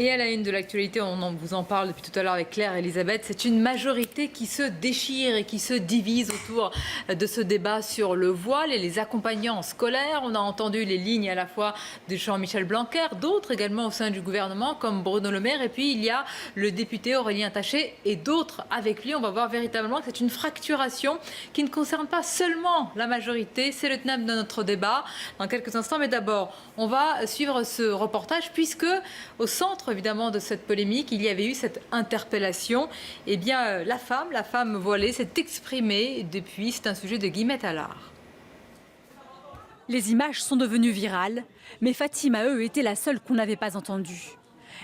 Et à la une de l'actualité, vous en parle depuis tout à l'heure avec Claire et Elisabeth, c'est une majorité qui se déchire et qui se divise autour de ce débat sur le voile et les accompagnants scolaires. On a entendu les lignes à la fois de Jean-Michel Blanquer, d'autres également au sein du gouvernement comme Bruno Le Maire, et puis il y a le député Aurélien Taché et d'autres avec lui. On va voir véritablement que c'est une fracturation qui ne concerne pas seulement la majorité, c'est le thème de notre débat dans quelques instants. Mais d'abord, on va suivre ce reportage puisque au centre évidemment de cette polémique, il y avait eu cette interpellation. Eh bien, la femme voilée s'est exprimée depuis. C'est un sujet de Guillemette Allard. Les images sont devenues virales, mais Fatima était la seule qu'on n'avait pas entendue.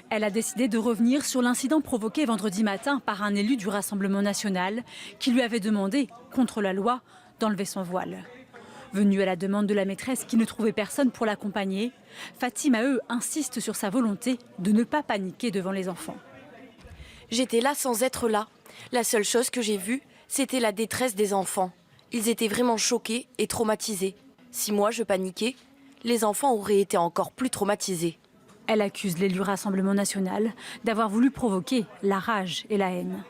Elle a décidé de revenir sur l'incident provoqué vendredi matin par un élu du Rassemblement national qui lui avait demandé, contre la loi, d'enlever son voile. Venue à la demande de la maîtresse qui ne trouvait personne pour l'accompagner, Fatima insiste sur sa volonté de ne pas paniquer devant les enfants. J'étais là sans être là. La seule chose que j'ai vue, c'était la détresse des enfants. Ils étaient vraiment choqués et traumatisés. Si moi je paniquais, les enfants auraient été encore plus traumatisés. Elle accuse l'élu Rassemblement national d'avoir voulu provoquer la rage et la haine.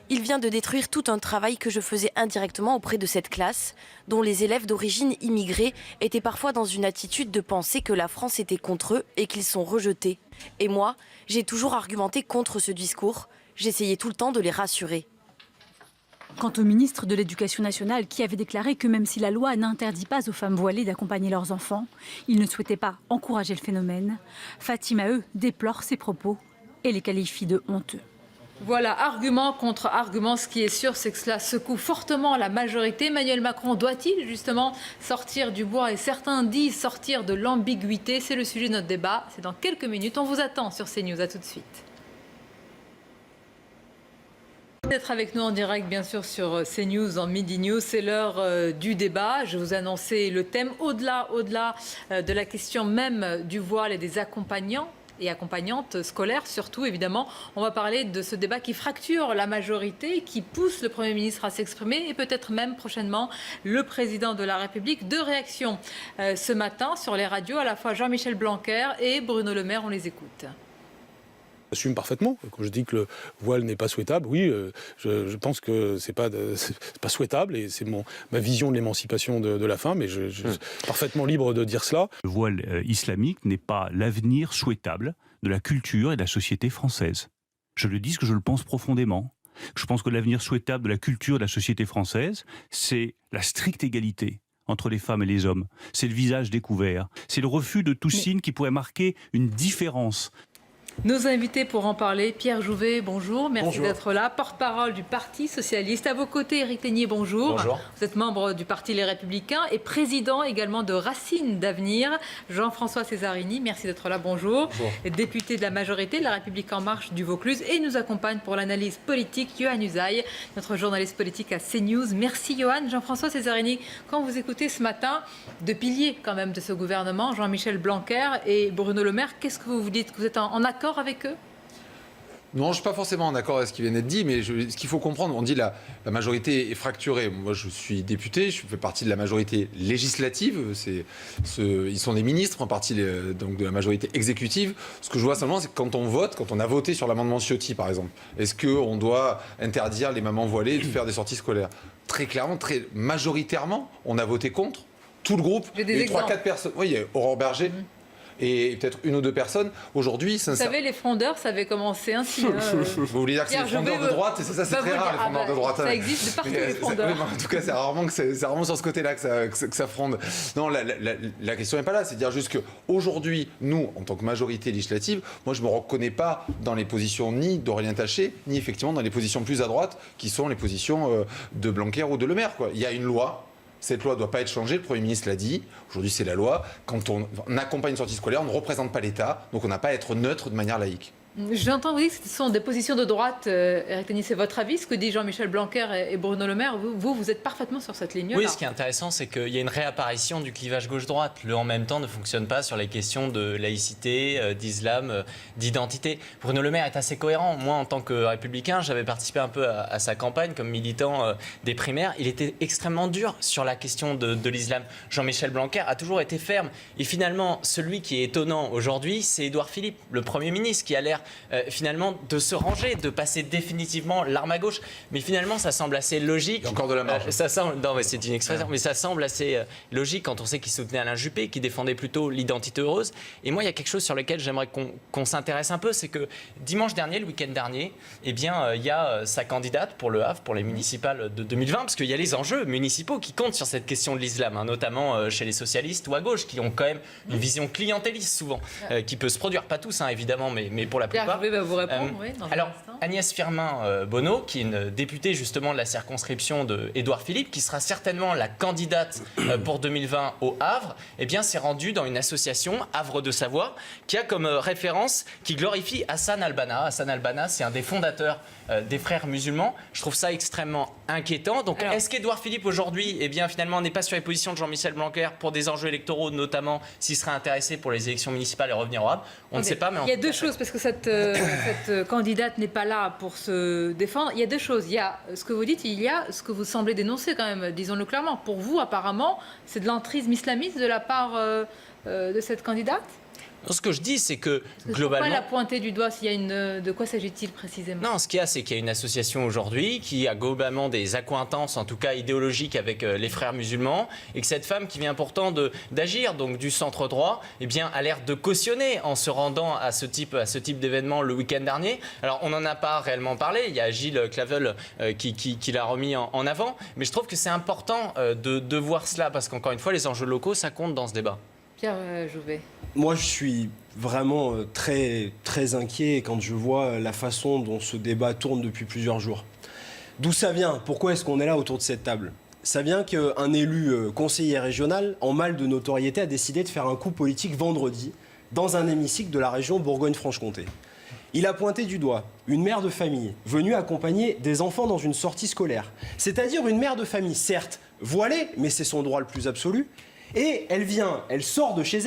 Il vient de détruire tout un travail que je faisais indirectement auprès de cette classe, dont les élèves d'origine immigrée étaient parfois dans une attitude de penser que la France était contre eux et qu'ils sont rejetés. Et moi, j'ai toujours argumenté contre ce discours. J'essayais tout le temps de les rassurer. Quant au ministre de l'Éducation nationale qui avait déclaré que même si la loi n'interdit pas aux femmes voilées d'accompagner leurs enfants, il ne souhaitait pas encourager le phénomène, Fatima déplore ces propos et les qualifie de honteux. Voilà, argument contre argument. Ce qui est sûr, c'est que cela secoue fortement la majorité. Emmanuel Macron doit-il justement sortir du bois? Et certains disent sortir de l'ambiguïté. C'est le sujet de notre débat. C'est dans quelques minutes. On vous attend sur CNews. À tout de suite. D'être avec nous en direct, bien sûr, sur CNews, en Midi News. C'est l'heure du débat. Je vous annonçais le thème au-delà de la question même du voile et des accompagnants et accompagnantes scolaires, surtout évidemment. On va parler de ce débat qui fracture la majorité, qui pousse le Premier ministre à s'exprimer et peut-être même prochainement le Président de la République. Deux réactions ce matin sur les radios, à la fois Jean-Michel Blanquer et Bruno Le Maire. On les écoute. J'assume parfaitement. Quand je dis que le voile n'est pas souhaitable, oui, je pense que c'est pas souhaitable et c'est ma vision de l'émancipation de la femme, et je suis parfaitement libre de dire cela. Le voile islamique n'est pas l'avenir souhaitable de la culture et de la société française. Je le dis parce que je le pense profondément. Je pense que l'avenir souhaitable de la culture et de la société française, c'est la stricte égalité entre les femmes et les hommes. C'est le visage découvert. C'est le refus de tout signe qui pourrait marquer une différence. Nos invités pour en parler, Pierre Jouvet, bonjour, merci d'être là, porte-parole du Parti Socialiste. À vos côtés, Éric Ténier, bonjour. Bonjour. Vous êtes membre du Parti Les Républicains et président également de Racines d'Avenir. Jean-François Césarini, merci d'être là, bonjour. Député de la majorité de La République En Marche du Vaucluse, et nous accompagne pour l'analyse politique Yohann Usaï, notre journaliste politique à CNews. Merci Yohann. Jean-François Césarini, quand vous écoutez ce matin deux piliers quand même de ce gouvernement, Jean-Michel Blanquer et Bruno Le Maire, qu'est-ce que vous vous dites? Vous êtes en accord avec eux? Non, je ne suis pas forcément en accord avec ce qui vient d'être dit, mais ce qu'il faut comprendre, on dit la majorité est fracturée. Moi, je suis député, je fais partie de la majorité législative. Ils sont des ministres, en partie donc de la majorité exécutive. Ce que je vois seulement, c'est que quand on vote, quand on a voté sur l'amendement Ciotti, par exemple, est-ce qu'on doit interdire les mamans voilées de faire des sorties scolaires? Très clairement, très majoritairement, on a voté contre. Tout le groupe, il y a eu 3-4 personnes. Oui, il y a Aurore Berger. Et peut-être une ou deux personnes. Aujourd'hui, vous savez, les frondeurs, ça avait commencé ainsi. Vous voulez dire que c'est les frondeurs de droite? Et ça, c'est très rare, les frondeurs de droite. Ça existe de partout, les frondeurs. Oui, en tout cas, c'est rarement sur ce côté-là que ça fronde. Non, la question n'est pas là. C'est de dire juste qu'aujourd'hui, nous, en tant que majorité législative, moi, je ne me reconnais pas dans les positions ni d'Aurélien Taché, ni effectivement dans les positions plus à droite, qui sont les positions de Blanquer ou de Le Maire, quoi. Il y a une loi. Cette loi ne doit pas être changée, le Premier ministre l'a dit. Aujourd'hui, c'est la loi. Quand on accompagne une sortie scolaire, on ne représente pas l'État, donc on n'a pas à être neutre de manière laïque. J'entends vous dire que ce sont des positions de droite. Éric Ténier, c'est votre avis, ce que dit Jean-Michel Blanquer et Bruno Le Maire. Vous êtes parfaitement sur cette ligne-là. Oui, ce qui est intéressant, c'est qu'il y a une réapparition du clivage gauche-droite. Le en même temps ne fonctionne pas sur les questions de laïcité, d'islam, d'identité. Bruno Le Maire est assez cohérent. Moi, en tant que républicain, j'avais participé un peu à sa campagne comme militant des primaires. Il était extrêmement dur sur la question de l'islam. Jean-Michel Blanquer a toujours été ferme. Et finalement, celui qui est étonnant aujourd'hui, c'est Édouard Philippe, le Premier ministre, qui a l'air finalement de se ranger, de passer définitivement l'arme à gauche. Mais finalement, ça semble assez logique. Il y a encore de la marge. Non, mais c'est une expression, mais ça semble assez logique quand on sait qu'il soutenait Alain Juppé, qui défendait plutôt l'identité heureuse. Et moi, il y a quelque chose sur lequel j'aimerais qu'on s'intéresse un peu, c'est que dimanche dernier, le week-end dernier, eh bien, il y a sa candidate pour le Havre, pour les municipales de 2020, parce qu'il y a les enjeux municipaux qui comptent sur cette question de l'islam, hein, notamment chez les socialistes ou à gauche, qui ont quand même une vision clientéliste souvent, qui peut se produire, pas tous, hein, évidemment, mais pour la plupart. Pierre Jouvet va vous répondre, oui, dans un Alors, instant. Agnès Firmin-Bonneau, qui est une députée justement de la circonscription de Édouard Philippe, qui sera certainement la candidate pour 2020 au Havre, eh bien, s'est rendue dans une association, Havre de Savoie, qui a comme référence, qui glorifie Hassan al-Banna. Hassan al-Banna, c'est un des fondateurs des frères musulmans. Je trouve ça extrêmement inquiétant. Donc, est-ce qu'Édouard Philippe aujourd'hui, eh bien, finalement, n'est pas sur les positions de Jean-Michel Blanquer pour des enjeux électoraux, notamment s'il serait intéressé pour les élections municipales et revenir au Havre? On ne sait pas, mais il y a deux choses, parce que cette candidate n'est pas là pour se défendre. Il y a deux choses. Il y a ce que vous dites, il y a ce que vous semblez dénoncer quand même, disons-le clairement. Pour vous, apparemment, c'est de l'entrisme islamiste de la part de cette candidate? Ce que je dis, c'est que globalement... Pourquoi la pointer du doigt s'il y a une... De quoi s'agit-il précisément? Non, ce qu'il y a, c'est qu'il y a une association aujourd'hui qui a globalement des accointances, en tout cas idéologiques, avec les frères musulmans, et que cette femme qui vient pourtant d'agir, donc du centre droit, eh bien, a l'air de cautionner en se rendant à ce type d'événement le week-end dernier. Alors, on n'en a pas réellement parlé, il y a Gilles Clavel qui l'a remis en avant, mais je trouve que c'est important de voir cela, parce qu'encore une fois, les enjeux locaux, ça compte dans ce débat. Pierre Jouvet. Moi, je suis vraiment très, très inquiet quand je vois la façon dont ce débat tourne depuis plusieurs jours. D'où ça vient? Pourquoi est-ce qu'on est là autour de cette table? Ça vient qu'un élu conseiller régional, en mal de notoriété, a décidé de faire un coup politique vendredi dans un hémicycle de la région Bourgogne-Franche-Comté. Il a pointé du doigt une mère de famille venue accompagner des enfants dans une sortie scolaire. C'est-à-dire une mère de famille, certes voilée, mais c'est son droit le plus absolu. Et elle sort de chez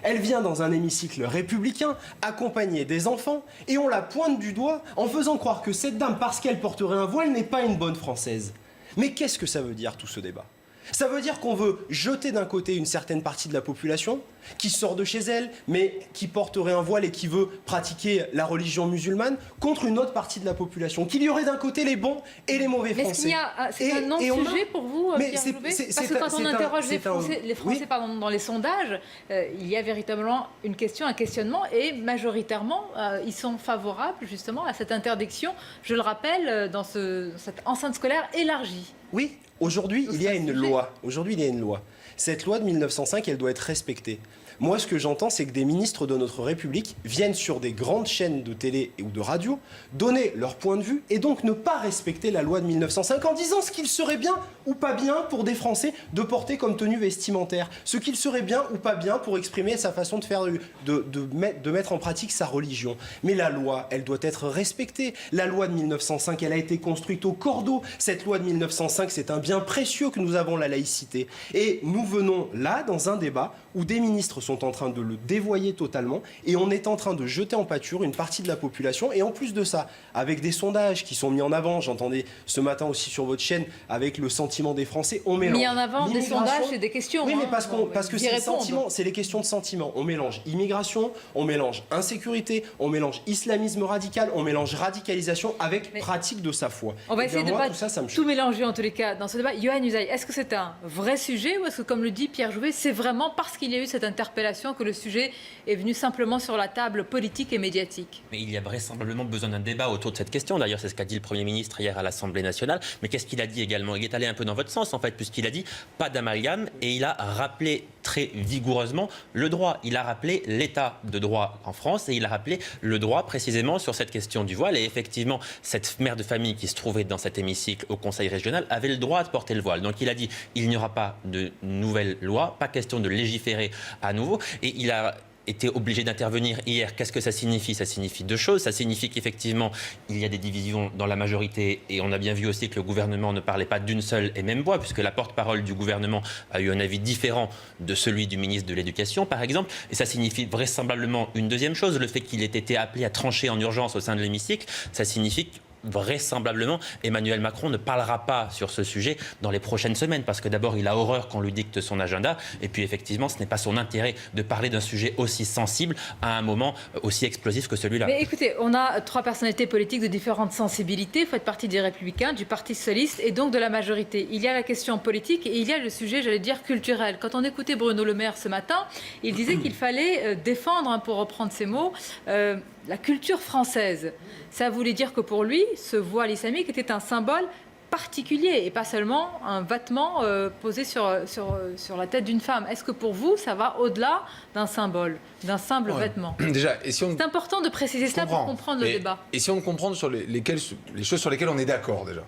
elle vient dans un hémicycle républicain accompagner des enfants et on la pointe du doigt en faisant croire que cette dame, parce qu'elle porterait un voile, n'est pas une bonne Française. Mais qu'est-ce que ça veut dire tout ce débat? Ça veut dire qu'on veut jeter d'un côté une certaine partie de la population qui sort de chez elle, mais qui porterait un voile et qui veut pratiquer la religion musulmane, contre une autre partie de la population. Qu'il y aurait d'un côté les bons et les mauvais Français. C'est un non-sujet pour vous, Pierre Jouvet? Parce que quand on interroge les Français dans les sondages, il y a véritablement un questionnement, et majoritairement, ils sont favorables justement à cette interdiction, je le rappelle, dans cette enceinte scolaire élargie. Oui, aujourd'hui, il y a une loi. Aujourd'hui, il y a une loi. Cette loi de 1905, elle doit être respectée. Moi, ce que j'entends, c'est que des ministres de notre République viennent sur des grandes chaînes de télé ou de radio donner leur point de vue et donc ne pas respecter la loi de 1905 en disant ce qu'il serait bien ou pas bien pour des Français de porter comme tenue vestimentaire, ce qu'il serait bien ou pas bien pour exprimer sa façon de faire, de mettre en pratique sa religion. Mais la loi, elle doit être respectée. La loi de 1905, elle a été construite au cordeau. Cette loi de 1905, c'est un bien précieux que nous avons, la laïcité. Et nous venons là, dans un débat où des ministres sont en train de le dévoyer totalement et on est en train de jeter en pâture une partie de la population. Et en plus de ça, avec des sondages qui sont mis en avant, j'entendais ce matin aussi sur votre chaîne, avec le sentiment des Français, on mélange. Mis en avant des sondages et des questions. Oui, mais parce que c'est les questions de sentiment. On mélange immigration, on mélange insécurité, on mélange islamisme radical, on mélange radicalisation avec pratique de sa foi. On va essayer de pas tout mélanger en tous les cas dans ce débat. Yohann Usaï, est-ce que c'est un vrai sujet ou est-ce que, comme le dit Pierre Jouvet, c'est vraiment parce qu'il y a eu cette interpellation que le sujet est venu simplement sur la table politique et médiatique? Mais il y a vraisemblablement besoin d'un débat autour de cette question. D'ailleurs, c'est ce qu'a dit le Premier ministre hier à l'Assemblée nationale. Mais qu'est-ce qu'il a dit également? Il est allé un peu dans votre sens, en fait, puisqu'il a dit pas d'amalgame et il a rappelé très vigoureusement le droit. Il a rappelé l'état de droit en France et il a rappelé le droit précisément sur cette question du voile. Et effectivement, cette mère de famille qui se trouvait dans cet hémicycle au Conseil régional avait le droit de porter le voile. Donc il a dit il n'y aura pas de nouvelle loi, pas question de légiférer à nouveau. Et il a été obligé d'intervenir hier. Qu'est-ce que ça signifie? Ça signifie deux choses. Ça signifie qu'effectivement, il y a des divisions dans la majorité et on a bien vu aussi que le gouvernement ne parlait pas d'une seule et même voix, puisque la porte-parole du gouvernement a eu un avis différent de celui du ministre de l'Éducation, par exemple. Et ça signifie vraisemblablement une deuxième chose, le fait qu'il ait été appelé à trancher en urgence au sein de l'hémicycle. Ça signifie vraisemblablement, Emmanuel Macron ne parlera pas sur ce sujet dans les prochaines semaines, parce que d'abord, il a horreur qu'on lui dicte son agenda, et puis effectivement, ce n'est pas son intérêt de parler d'un sujet aussi sensible à un moment aussi explosif que celui-là. Mais écoutez, on a 3 personnalités politiques de différentes sensibilités. Vous faites partie des Républicains, du Parti socialiste et donc de la majorité. Il y a la question politique et il y a le sujet, j'allais dire, culturel. Quand on écoutait Bruno Le Maire ce matin, il disait qu'il fallait défendre, pour reprendre ses mots, la culture française. Ça voulait dire que pour lui, ce voile islamique était un symbole particulier et pas seulement un vêtement posé sur la tête d'une femme. Est-ce que pour vous, ça va au-delà d'un symbole, d'un simple vêtement? Déjà, c'est important de préciser cela pour comprendre le débat. Et si on comprend sur les choses sur lesquelles on est d'accord déjà.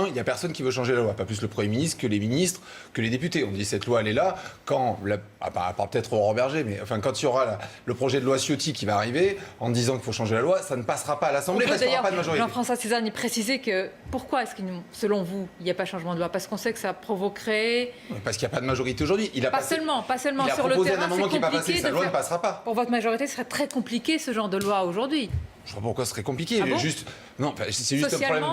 Il n'y a personne qui veut changer la loi, pas plus le Premier ministre que les ministres, que les députés. On dit cette loi, elle est là. Quand, à part peut-être Aurore Berger, mais enfin, quand il y aura le projet de loi Ciotti qui va arriver, en disant qu'il faut changer la loi, ça ne passera pas à l'Assemblée parce qu'il n'y aura pas de majorité. Jean-François Cézanne, il précisait que pourquoi est-ce que, selon vous, il n'y a pas de changement de loi? Parce qu'on sait que ça provoquerait... Parce qu'il n'y a pas de majorité aujourd'hui. Pas seulement sur le terrain, c'est compliqué. Sa loi ne passera pas. Pour votre majorité, ce serait très compliqué ce genre de loi aujourd'hui. Je ne vois pas pourquoi ce serait compliqué. Bon non, c'est juste un problème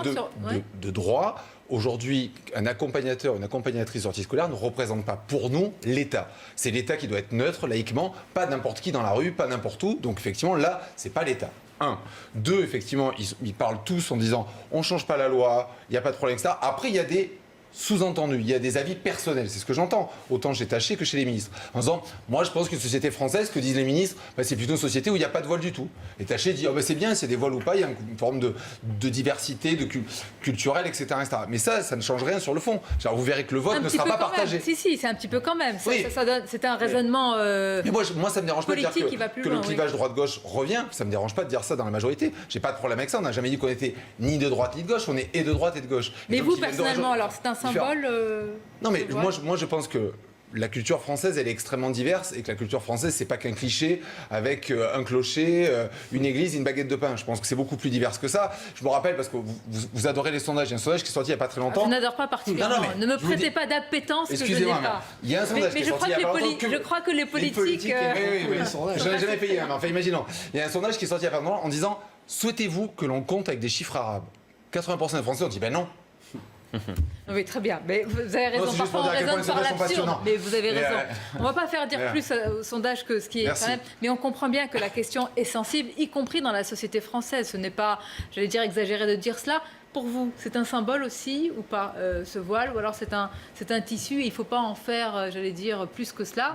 de droit. Aujourd'hui, un accompagnateur, une accompagnatrice sortie scolaire ne représente pas pour nous l'État. C'est l'État qui doit être neutre, laïquement, pas n'importe qui dans la rue, pas n'importe où. Donc effectivement, là, c'est pas l'État. 1. 2, effectivement, ils parlent tous en disant on ne change pas la loi, il n'y a pas de problème avec ça. Après, il y a des sous-entendu, il y a des avis personnels, c'est ce que j'entends, autant chez Taché que chez les ministres. En disant, moi je pense qu'une société française, que disent les ministres, c'est plutôt une société où il n'y a pas de voile du tout. Et Taché dit, c'est bien, c'est des voiles ou pas, il y a une forme de diversité, culturelle, etc., etc. Mais ça ne change rien sur le fond. Genre, vous verrez que le vote ne sera pas partagé. Si, c'est un petit peu quand même. Oui. C'est un raisonnement mais moi, ça me dérange pas de dire que loin, le clivage droite-gauche revient. Ça me dérange pas de dire ça dans la majorité. J'ai pas de problème avec ça. On n'a jamais dit qu'on était ni de droite ni de gauche. On est et de droite et de gauche. Mais vous, personnellement, alors c'est un symbole Non, mais moi, je pense que la culture française, elle est extrêmement diverse et que la culture française, c'est pas qu'un cliché avec un clocher, une église, une baguette de pain. Je pense que c'est beaucoup plus divers que ça. Je me rappelle, parce que vous adorez les sondages, il y a un sondage qui est sorti il n'y a pas très longtemps. Je n'adore pas particulièrement. Non, ne me prêtez pas d'appétence que je n'ai pas. Il y a un sondage qui est sorti il y a pas longtemps. Je crois que les politiques... Oui. Je n'ai jamais payé, mais enfin, imaginons. Il y a un sondage qui est sorti il y a pas longtemps en disant, souhaitez-vous que l'on compte avec des chiffres arabes? 80% des Français ont dit, ben non. Oui, très bien. Mais vous avez raison. Parfois, on raisonne par l'absurde. Mais vous avez raison. On ne va pas faire dire plus au sondage que ce qui est quand même. Mais on comprend bien que la question est sensible, y compris dans la société française. Ce n'est pas, j'allais dire, exagéré de dire cela. Pour vous, c'est un symbole aussi ou pas, ce voile? Ou alors c'est un tissu et il ne faut pas en faire, j'allais dire, plus que cela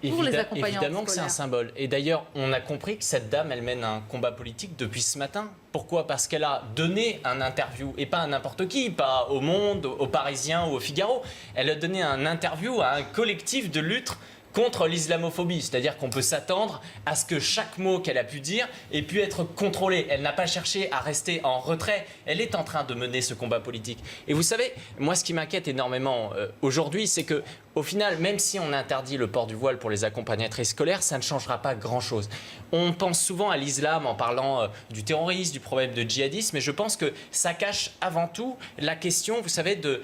pour les accompagnants Évidemment que c'est un symbole. Et d'ailleurs, on a compris que cette dame, elle mène un combat politique depuis ce matin. Pourquoi? Parce qu'elle a donné un interview, et pas à n'importe qui, pas au Monde, aux Parisiens ou au Figaro. Elle a donné un interview à un collectif de lutte contre l'islamophobie, c'est-à-dire qu'on peut s'attendre à ce que chaque mot qu'elle a pu dire ait pu être contrôlé. Elle n'a pas cherché à rester en retrait, elle est en train de mener ce combat politique. Et vous savez, moi ce qui m'inquiète énormément aujourd'hui, c'est que au final, même si on interdit le port du voile pour les accompagnatrices scolaires, ça ne changera pas grand-chose. On pense souvent à l'islam en parlant du terrorisme, du problème de djihadisme, mais je pense que ça cache avant tout la question, vous savez, de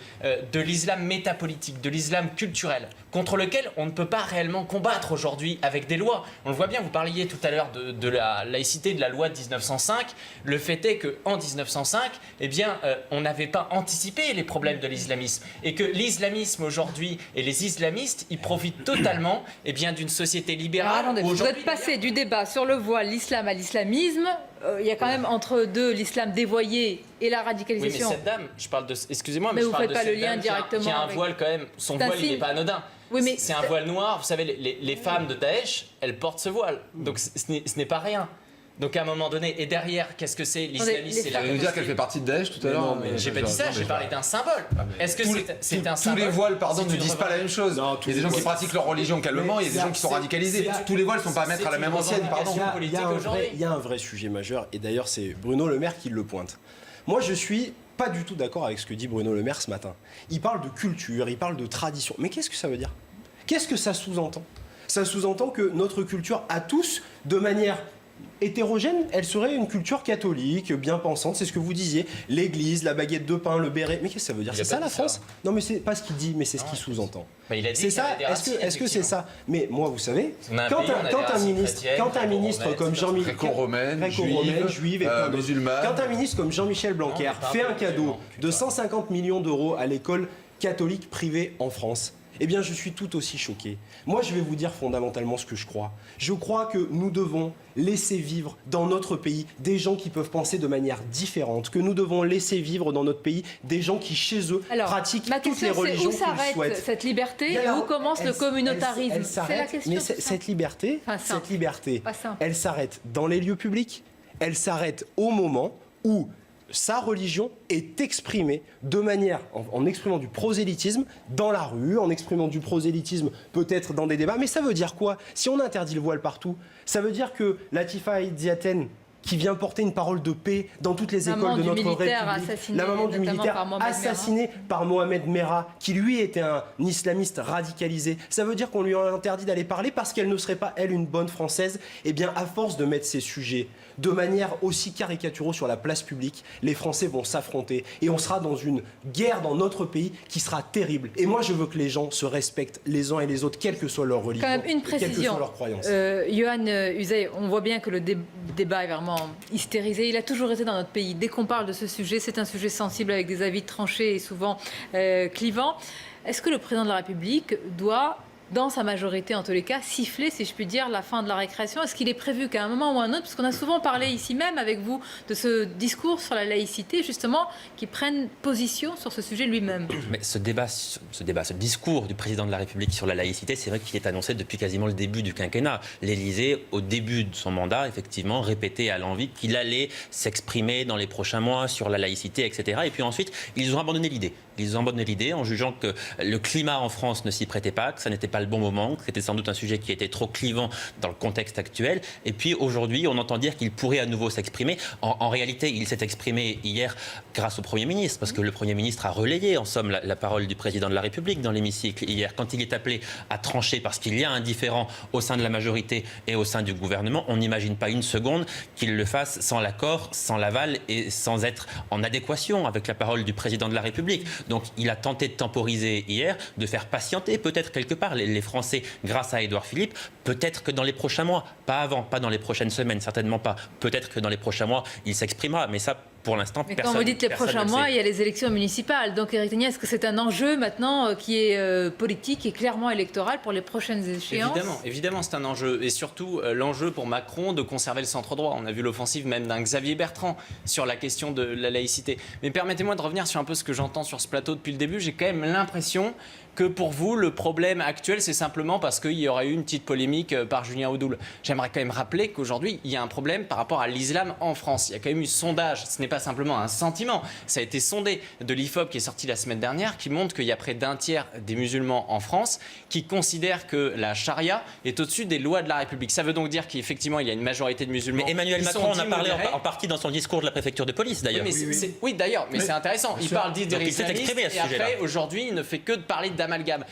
l'islam métapolitique, de l'islam culturel, contre lequel on ne peut pas réellement combattre aujourd'hui avec des lois. On le voit bien, vous parliez tout à l'heure de la laïcité, de la loi de 1905. Le fait est qu'en 1905, on n'avait pas anticipé les problèmes de l'islamisme. Et que l'islamisme aujourd'hui et les islamistes, ils profitent totalement d'une société libérale. Alors, attendez, vous êtes passé du débat sur le voile, l'islam à l'islamisme. Il y a quand même entre deux l'islam dévoyé et la radicalisation. Oui, mais cette dame, je parle de... Excusez-moi, mais je je parle de cette dame qui a un voile quand même. Son voile, il n'est pas anodin. Oui, mais c'est un voile noir. Vous savez, les femmes de Daesh, elles portent ce voile. Donc ce n'est pas rien. Donc à un moment donné, et derrière, qu'est-ce que c'est l'islamisme? Vous allez nous dire qu'elle fait partie de Daesh tout à l'heure? J'ai pas dit ça, j'ai parlé d'un symbole. Est-ce que c'est un symbole? Tous les voiles, ne disent pas la même chose. Il y a des gens qui pratiquent leur religion calmement, il y a des gens qui sont radicalisés. Tous les voiles ne sont pas à mettre à la même ancienne, pardon. Il y a un vrai sujet majeur, et d'ailleurs c'est Bruno Le Maire qui le pointe. Moi je suis pas du tout d'accord avec ce que dit Bruno Le Maire ce matin. Il parle de culture, il parle de tradition. Mais qu'est-ce que ça veut dire? Qu'est-ce que ça sous-entend? Ça sous-entend que notre culture à tous, de manière hétérogène, elle serait une culture catholique, bien pensante, c'est ce que vous disiez. L'église, la baguette de pain, le béret. Mais qu'est-ce que ça veut dire? C'est ça la France? Non, mais c'est pas ce qu'il dit, mais c'est ce qu'il sous-entend. C'est ça? Est-ce que c'est ça? Mais moi, vous savez, quand un ministre comme Jean-Michel juive et quand un ministre comme Jean-Michel Blanquer fait un cadeau de 150 millions d'euros à l'école catholique privée en France, eh bien, je suis tout aussi choqué. Moi, je vais vous dire fondamentalement ce que je crois. Je crois que nous devons laisser vivre dans notre pays des gens qui peuvent penser de manière différente, que nous devons laisser vivre dans notre pays des gens qui, chez eux, pratiquent toutes les religions qu'ils souhaitent. Où s'arrête cette liberté et où commence le communautarisme? C'est la question. Mais cette liberté, elle s'arrête dans les lieux publics, elle s'arrête au moment où sa religion est exprimée de manière, en exprimant du prosélytisme dans la rue, en exprimant du prosélytisme peut-être dans des débats. Mais ça veut dire quoi? Si on interdit le voile partout, ça veut dire que Latifa Diaten, qui vient porter une parole de paix dans toutes les écoles de notre République, la maman du militaire assassinée par Mohamed Merah, qui lui était un islamiste radicalisé, ça veut dire qu'on lui a interdit d'aller parler parce qu'elle ne serait pas, elle, une bonne Française. Eh bien, à force de mettre ces sujets de manière aussi caricaturale sur la place publique, les Français vont s'affronter et on sera dans une guerre dans notre pays qui sera terrible. Et moi, je veux que les gens se respectent les uns et les autres, quelle que soit leur religion, quand même une précision, quelle que soit leur croyance. Yohann Uzey, on voit bien que le débat est vraiment hystérisé. Il a toujours été dans notre pays. Dès qu'on parle de ce sujet, c'est un sujet sensible avec des avis tranchés et souvent clivants. Est-ce que le président de la République doit, dans sa majorité en tous les cas, siffler, si je puis dire, la fin de la récréation? Est-ce qu'il est prévu qu'à un moment ou à un autre, parce qu'on a souvent parlé ici même avec vous de ce discours sur la laïcité, justement, qu'il prenne position sur ce sujet lui-même? Mais ce discours du président de la République sur la laïcité, c'est vrai qu'il est annoncé depuis quasiment le début du quinquennat. L'Élysée, au début de son mandat, effectivement, répétait à l'envi qu'il allait s'exprimer dans les prochains mois sur la laïcité, etc. Et puis ensuite, ils ont abandonné l'idée. Ils ont abandonné l'idée en jugeant que le climat en France ne s'y prêtait pas, que ça n'était pas le bon moment, que c'était sans doute un sujet qui était trop clivant dans le contexte actuel. Et puis aujourd'hui, on entend dire qu'il pourrait à nouveau s'exprimer. En réalité, il s'est exprimé hier grâce au Premier ministre, parce que le Premier ministre a relayé en somme la parole du président de la République dans l'hémicycle hier. Quand il est appelé à trancher parce qu'il y a un différend au sein de la majorité et au sein du gouvernement, on n'imagine pas une seconde qu'il le fasse sans l'accord, sans l'aval et sans être en adéquation avec la parole du président de la République. Donc il a tenté de temporiser hier, de faire patienter peut-être quelque part les Français grâce à Édouard Philippe. Peut-être que dans les prochains mois, pas avant, pas dans les prochaines semaines, certainement pas. Peut-être que dans les prochains mois, il s'exprimera. Mais ça, pour l'instant, personne. Mais quand vous dites les prochains mois, il y a les élections municipales. Donc, Éric Tegnér, est-ce que c'est un enjeu maintenant qui est politique et clairement électoral pour les prochaines échéances? Évidemment, c'est un enjeu. Et surtout, l'enjeu pour Macron de conserver le centre-droit. On a vu l'offensive même d'un Xavier Bertrand sur la question de la laïcité. Mais permettez-moi de revenir sur un peu ce que j'entends sur ce plateau depuis le début. J'ai quand même l'impression que pour vous, le problème actuel, c'est simplement parce qu'il y aurait eu une petite polémique par Julien Audoul. J'aimerais quand même rappeler qu'aujourd'hui, il y a un problème par rapport à l'islam en France. Il y a quand même eu sondage, ce n'est pas simplement un sentiment, ça a été sondé de l'IFOP qui est sorti la semaine dernière, qui montre qu'il y a près d'un tiers des musulmans en France qui considèrent que la charia est au-dessus des lois de la République. Ça veut donc dire qu'effectivement, il y a une majorité de musulmans. Mais Emmanuel Macron en a parlé en partie dans son discours de la préfecture de police, d'ailleurs. Oui, d'ailleurs, mais c'est intéressant. Il parle d'idées islamistes et après, aujourd'hui, il ne fait que de parler d'amalgame.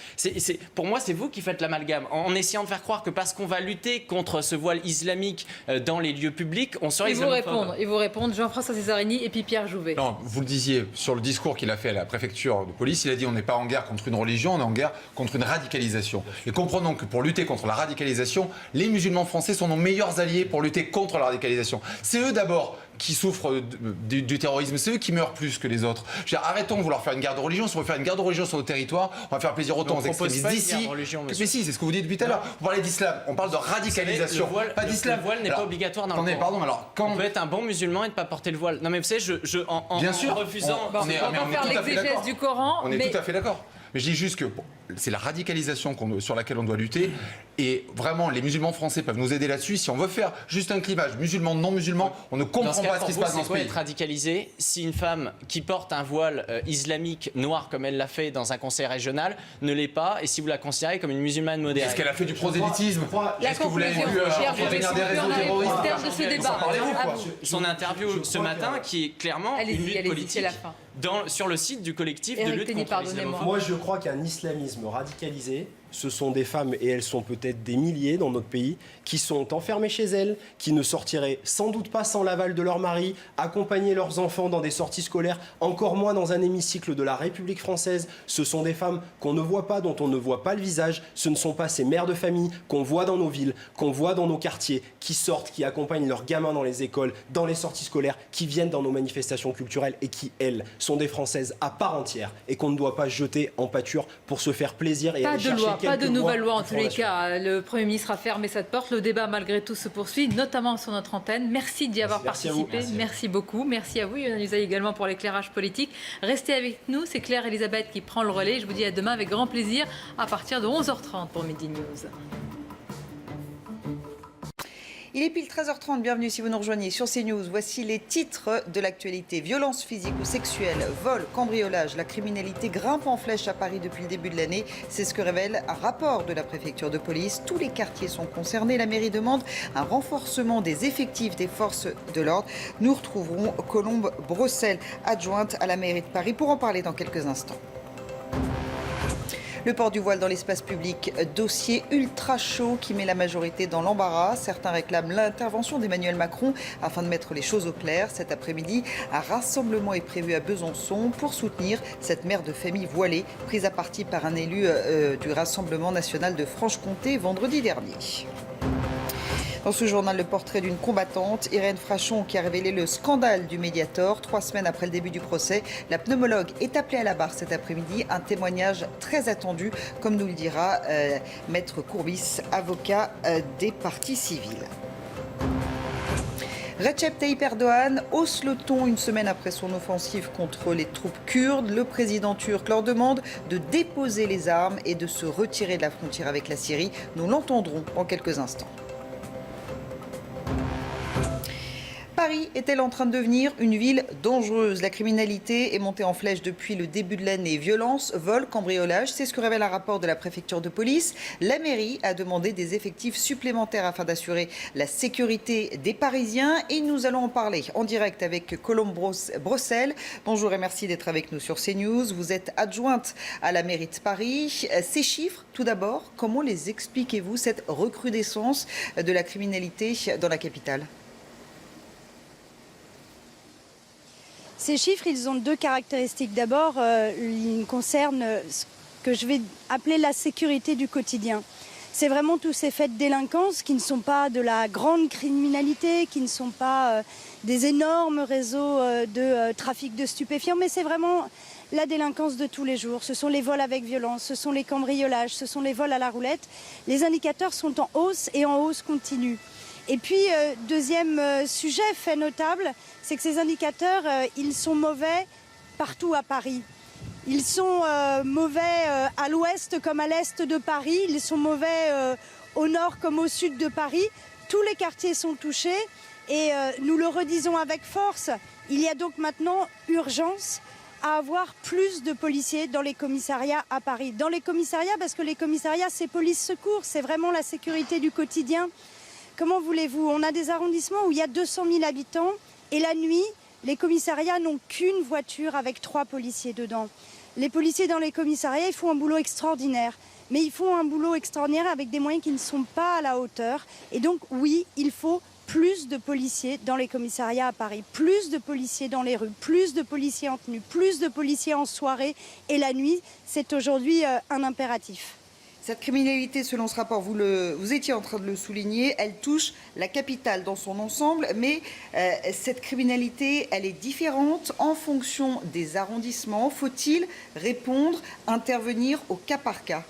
Pour moi, c'est vous qui faites l'amalgame. En essayant de faire croire que parce qu'on va lutter contre ce voile islamique dans les lieux publics, on serait islamophobe. Ils vous répondent, Jean-François Césarini et puis Pierre Jouvet. Non, vous le disiez, sur le discours qu'il a fait à la préfecture de police, il a dit on n'est pas en guerre contre une religion, on est en guerre contre une radicalisation. Et comprenons que pour lutter contre la radicalisation, les musulmans français sont nos meilleurs alliés pour lutter contre la radicalisation. C'est eux d'abord qui souffrent du terrorisme, c'est eux qui meurent plus que les autres. Je veux dire, arrêtons de vouloir faire une guerre de religion. Si on veut faire une guerre de religion sur nos territoires, on va faire plaisir autant aux extrémistes d'ici. Mais si, c'est ce que vous dites depuis tout à l'heure. Vous parlez d'islam, on parle de radicalisation, pas d'islam. Le voile n'est pas obligatoire dans le Coran. Pardon, alors quand on peut être un bon musulman et ne pas porter le voile. Non mais vous savez, bien sûr, en refusant, on va faire l'exégèse du Coran. On est tout à fait d'accord. Mais je dis juste que c'est la radicalisation sur laquelle on doit lutter. Et vraiment, les musulmans français peuvent nous aider là-dessus. Si on veut faire juste un clivage musulman, non musulman, on ne comprend pas ce qui se passe dans ce pays. Être radicalisé si une femme qui porte un voile islamique noir comme elle l'a fait dans un conseil régional ne l'est pas, et si vous la considérez comme une musulmane modérée. Est-ce qu'elle a fait du prosélytisme? Est-ce que vous l'avez vu venir des réseaux terroristes de ce débat? Son interview ce matin qui est clairement une lutte politique sur le site du collectif de lutte contre l'islamophobie. Moi, je crois qu'un islamisme radicalisé ce sont des femmes, et elles sont peut-être des milliers dans notre pays, qui sont enfermées chez elles, qui ne sortiraient sans doute pas sans l'aval de leur mari, accompagner leurs enfants dans des sorties scolaires, encore moins dans un hémicycle de la République française. Ce sont des femmes qu'on ne voit pas, dont on ne voit pas le visage. Ce ne sont pas ces mères de famille qu'on voit dans nos villes, qu'on voit dans nos quartiers, qui sortent, qui accompagnent leurs gamins dans les écoles, dans les sorties scolaires, qui viennent dans nos manifestations culturelles et qui, elles, sont des Françaises à part entière et qu'on ne doit pas jeter en pâture pour se faire plaisir et aller chercher quelques mois. Pas de nouvelle loi en tous les cas. Le Premier ministre a fermé cette porte. Le débat, malgré tout, se poursuit, notamment sur notre antenne. Merci d'y avoir participé. Merci beaucoup. Merci à vous, Yohann Usaï, également pour l'éclairage politique. Restez avec nous. C'est Claire Elisabeth qui prend le relais. Je vous dis à demain avec grand plaisir à partir de 11h30 pour Midi News. Il est pile 13h30, bienvenue si vous nous rejoignez sur CNews. Voici les titres de l'actualité. Violence physique ou sexuelle, vol, cambriolage, la criminalité grimpe en flèche à Paris depuis le début de l'année. C'est ce que révèle un rapport de la préfecture de police. Tous les quartiers sont concernés. La mairie demande un renforcement des effectifs des forces de l'ordre. Nous retrouverons Colombe Brossel, adjointe à la mairie de Paris, pour en parler dans quelques instants. Le port du voile dans l'espace public, dossier ultra chaud qui met la majorité dans l'embarras. Certains réclament l'intervention d'Emmanuel Macron afin de mettre les choses au clair. Cet après-midi, un rassemblement est prévu à Besançon pour soutenir cette mère de famille voilée prise à partie par un élu du Rassemblement national de Franche-Comté vendredi dernier. Dans ce journal, le portrait d'une combattante, Irène Frachon, qui a révélé le scandale du Mediator. 3 semaines après le début du procès, la pneumologue est appelée à la barre cet après-midi. Un témoignage très attendu, comme nous le dira Maître Courbis, avocat des parties civiles. Recep Tayyip Erdogan hausse le ton une semaine après son offensive contre les troupes kurdes. Le président turc leur demande de déposer les armes et de se retirer de la frontière avec la Syrie. Nous l'entendrons dans quelques instants. Paris est-elle en train de devenir une ville dangereuse? La criminalité est montée en flèche depuis le début de l'année. Violence, vol, cambriolage, c'est ce que révèle un rapport de la préfecture de police. La mairie a demandé des effectifs supplémentaires afin d'assurer la sécurité des Parisiens. Et nous allons en parler en direct avec Colombe Brossel. Bonjour et merci d'être avec nous sur CNews. Vous êtes adjointe à la mairie de Paris. Ces chiffres, tout d'abord, comment les expliquez-vous, cette recrudescence de la criminalité dans la capitale? Ces chiffres, ils ont 2 caractéristiques. D'abord, ils concernent ce que je vais appeler la sécurité du quotidien. C'est vraiment tous ces faits de délinquance qui ne sont pas de la grande criminalité, qui ne sont pas des énormes réseaux de trafic de stupéfiants, mais c'est vraiment la délinquance de tous les jours. Ce sont les vols avec violence, ce sont les cambriolages, ce sont les vols à la roulette. Les indicateurs sont en hausse et en hausse continue. Et puis, deuxième sujet, fait notable, c'est que ces indicateurs, ils sont mauvais partout à Paris. Ils sont mauvais à l'ouest comme à l'est de Paris, ils sont mauvais au nord comme au sud de Paris. Tous les quartiers sont touchés et nous le redisons avec force, il y a donc maintenant urgence à avoir plus de policiers dans les commissariats à Paris. Dans les commissariats, parce que les commissariats, c'est police-secours, c'est vraiment la sécurité du quotidien. Comment voulez-vous? On a des arrondissements où il y a 200 000 habitants et la nuit, les commissariats n'ont qu'une voiture avec 3 policiers dedans. Les policiers dans les commissariats, ils font un boulot extraordinaire. Mais ils font un boulot extraordinaire avec des moyens qui ne sont pas à la hauteur. Et donc, oui, il faut plus de policiers dans les commissariats à Paris, plus de policiers dans les rues, plus de policiers en tenue, plus de policiers en soirée. Et la nuit, c'est aujourd'hui un impératif. Cette criminalité, selon ce rapport, vous étiez en train de le souligner, elle touche la capitale dans son ensemble, mais cette criminalité, elle est différente en fonction des arrondissements. Faut-il répondre, intervenir au cas par cas?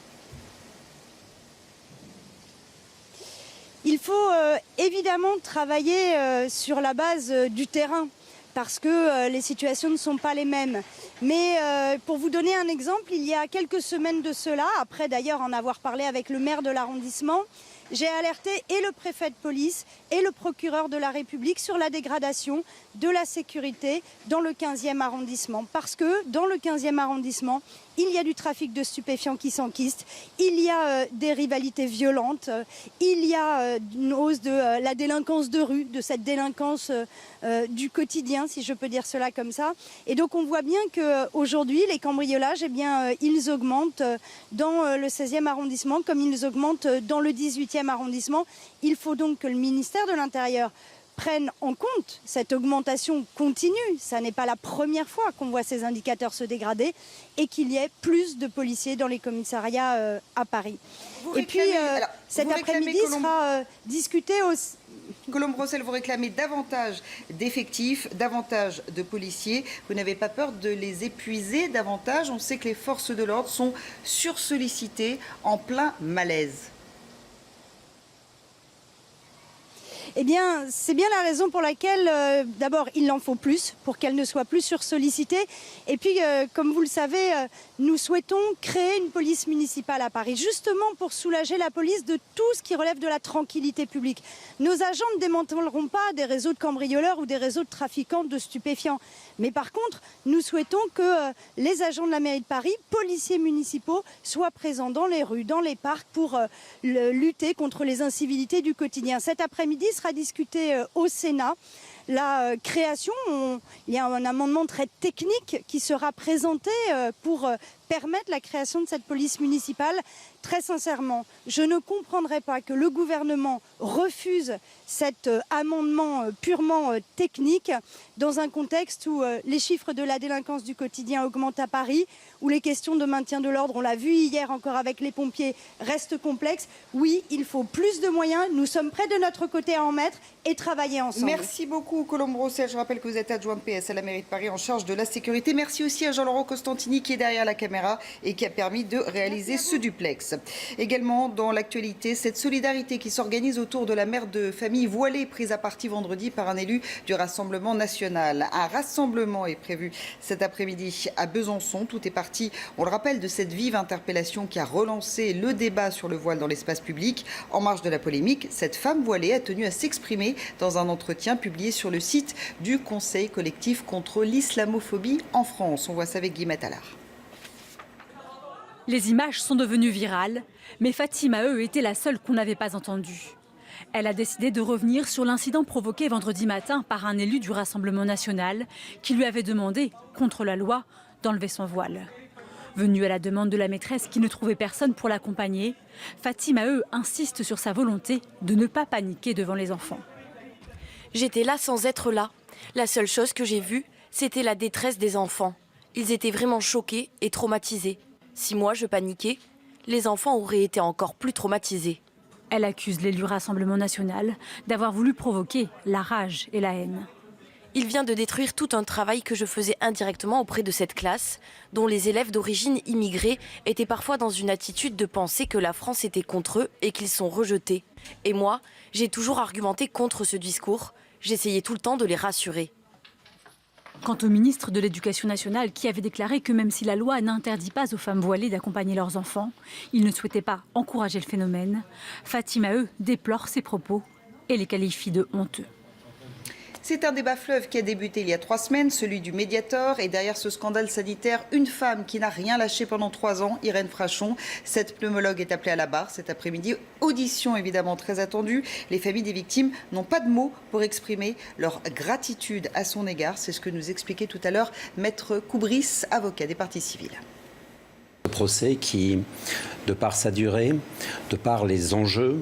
Il faut évidemment travailler sur la base du terrain, parce que les situations ne sont pas les mêmes. Mais pour vous donner un exemple, il y a quelques semaines de cela, après d'ailleurs en avoir parlé avec le maire de l'arrondissement, J'ai alerté et le préfet de police et le procureur de la République sur la dégradation de la sécurité dans le 15e arrondissement. Parce que dans le 15e arrondissement, il y a du trafic de stupéfiants qui s'enquiste, il y a des rivalités violentes, il y a une hausse de la délinquance de rue, de cette délinquance du quotidien, si je peux dire cela comme ça. Et donc on voit bien qu'aujourd'hui, les cambriolages, eh bien, ils augmentent dans le 16e arrondissement comme ils augmentent dans le 18e arrondissement. Il faut donc que le ministère de l'Intérieur prennent en compte cette augmentation continue. Ça n'est pas la première fois qu'on voit ces indicateurs se dégrader et qu'il y ait plus de policiers dans les commissariats à Paris. Et puis cet après-midi sera discuté aussi. Colombe Brossel, vous réclamez davantage d'effectifs, davantage de policiers. Vous n'avez pas peur de les épuiser davantage? On sait que les forces de l'ordre sont sursollicitées, en plein malaise. Eh bien, c'est bien la raison pour laquelle, d'abord, il en faut plus pour qu'elle ne soit plus sursollicitée. Et puis, comme vous le savez, nous souhaitons créer une police municipale à Paris, justement pour soulager la police de tout ce qui relève de la tranquillité publique. Nos agents ne démanteleront pas des réseaux de cambrioleurs ou des réseaux de trafiquants de stupéfiants. Mais par contre, nous souhaitons que les agents de la mairie de Paris, policiers municipaux, soient présents dans les rues, dans les parcs pour lutter contre les incivilités du quotidien. Cet après-midi sera discuté au Sénat la création, il y a un amendement très technique qui sera présenté pour permettre la création de cette police municipale. Très sincèrement, je ne comprendrai pas que le gouvernement refuse cet amendement purement technique dans un contexte où les chiffres de la délinquance du quotidien augmentent à Paris, où les questions de maintien de l'ordre, on l'a vu hier encore avec les pompiers, restent complexes. Oui, il faut plus de moyens, nous sommes prêts de notre côté à en mettre et travailler ensemble. Merci beaucoup Colombe Brossel. Je rappelle que vous êtes adjointe PS à la mairie de Paris en charge de la sécurité. Merci aussi à Jean-Laurent Costantini qui est derrière la caméra et qui a permis de réaliser ce duplex. Également dans l'actualité, cette solidarité qui s'organise autour de la mère de famille voilée prise à partie vendredi par un élu du Rassemblement national. Un rassemblement est prévu cet après-midi à Besançon. Tout est parti, on le rappelle, de cette vive interpellation qui a relancé le débat sur le voile dans l'espace public. En marge de la polémique, cette femme voilée a tenu à s'exprimer dans un entretien publié sur le site du Conseil collectif contre l'islamophobie en France. On voit ça avec Guillemette Allard. Les images sont devenues virales, mais Fatima était la seule qu'on n'avait pas entendue. Elle a décidé de revenir sur l'incident provoqué vendredi matin par un élu du Rassemblement national qui lui avait demandé, contre la loi, d'enlever son voile. Venue à la demande de la maîtresse qui ne trouvait personne pour l'accompagner, Fatima insiste sur sa volonté de ne pas paniquer devant les enfants. J'étais là sans être là. La seule chose que j'ai vue, c'était la détresse des enfants. Ils étaient vraiment choqués et traumatisés. Si moi je paniquais, les enfants auraient été encore plus traumatisés. Elle accuse l'élu Rassemblement national d'avoir voulu provoquer la rage et la haine. Il vient de détruire tout un travail que je faisais indirectement auprès de cette classe, dont les élèves d'origine immigrée étaient parfois dans une attitude de penser que la France était contre eux et qu'ils sont rejetés. Et moi, j'ai toujours argumenté contre ce discours. J'essayais tout le temps de les rassurer. Quant au ministre de l'Éducation nationale qui avait déclaré que même si la loi n'interdit pas aux femmes voilées d'accompagner leurs enfants, il ne souhaitait pas encourager le phénomène, Fatima déplore ces propos et les qualifie de honteux. C'est un débat fleuve qui a débuté il y a 3 semaines, celui du Mediator. Et derrière ce scandale sanitaire, une femme qui n'a rien lâché pendant 3 ans, Irène Frachon. Cette pneumologue est appelée à la barre cet après-midi. Audition évidemment très attendue. Les familles des victimes n'ont pas de mots pour exprimer leur gratitude à son égard. C'est ce que nous expliquait tout à l'heure Maître Koubris, avocat des parties civiles. Le procès qui, de par sa durée, de par les enjeux,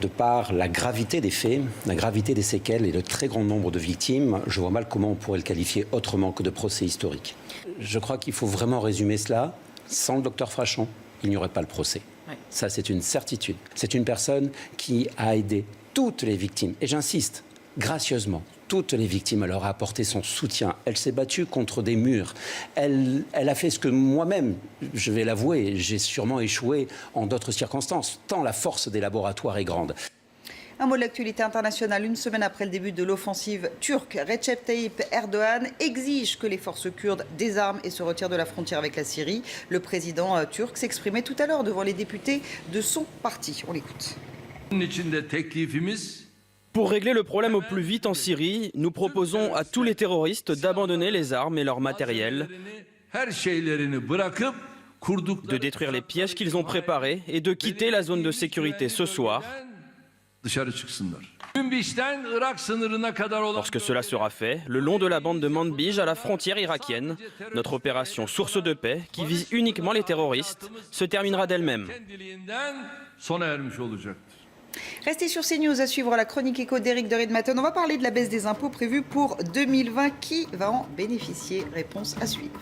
de par la gravité des faits, la gravité des séquelles et le très grand nombre de victimes, je vois mal comment on pourrait le qualifier autrement que de procès historique. Je crois qu'il faut vraiment résumer cela. Sans le docteur Frachon, il n'y aurait pas le procès. Oui. Ça, c'est une certitude. C'est une personne qui a aidé toutes les victimes. Et j'insiste, gracieusement, toutes les victimes. Elle leur a apporté son soutien. Elle s'est battue contre des murs. Elle a fait ce que moi-même, je vais l'avouer, j'ai sûrement échoué en d'autres circonstances, tant la force des laboratoires est grande. Un mot de l'actualité internationale. Une semaine après le début de l'offensive turque, Recep Tayyip Erdogan exige que les forces kurdes désarment et se retirent de la frontière avec la Syrie. Le président turc s'exprimait tout à l'heure devant les députés de son parti. On l'écoute. Pour régler le problème au plus vite en Syrie, nous proposons à tous les terroristes d'abandonner les armes et leur matériel, de détruire les pièges qu'ils ont préparés et de quitter la zone de sécurité ce soir. Lorsque cela sera fait, le long de la bande de Manbij à la frontière irakienne, notre opération Source de paix, qui vise uniquement les terroristes, se terminera d'elle-même. Restez sur CNews à suivre la chronique éco d'Éric de Ridmatten. On va parler de la baisse des impôts prévue pour 2020. Qui va en bénéficier? Réponse à suivre.